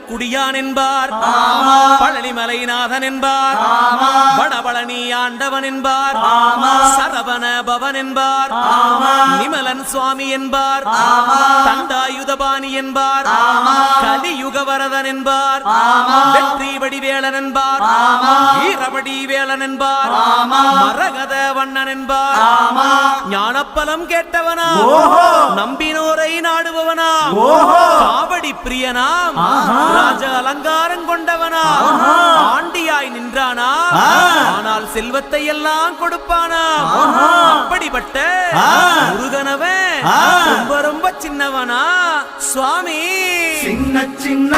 குடியான் என்பார், பழனிமலைநாதன் என்பார், வடபழனி ஆண்டவன் என்பார், சரவண பவன் என்பார், நிமலன் சுவாமி என்பார், தண்டாயுதபாணி என்பார், கலியுகவரதன் என்பார், வெற்றி வடிவேலன் என்பார், வீரவடி வேலன் என்பார், மரகத வண்ணன் என்பார், ஞானப்பலம் கேட்டவனா, நம்பினோரை நாடுபவனா, காவடி பிரியனாம், ராஜ அலங்காரம் கொண்டவனா, ஆண்டியாய் நின்றானா, ஆனால் செல்வத்தை எல்லாம் கொடுப்பானா. அப்படிப்பட்ட முருகனவன் ரொம்ப ரொம்ப சின்னவனா சுவாமி. சின்ன சின்ன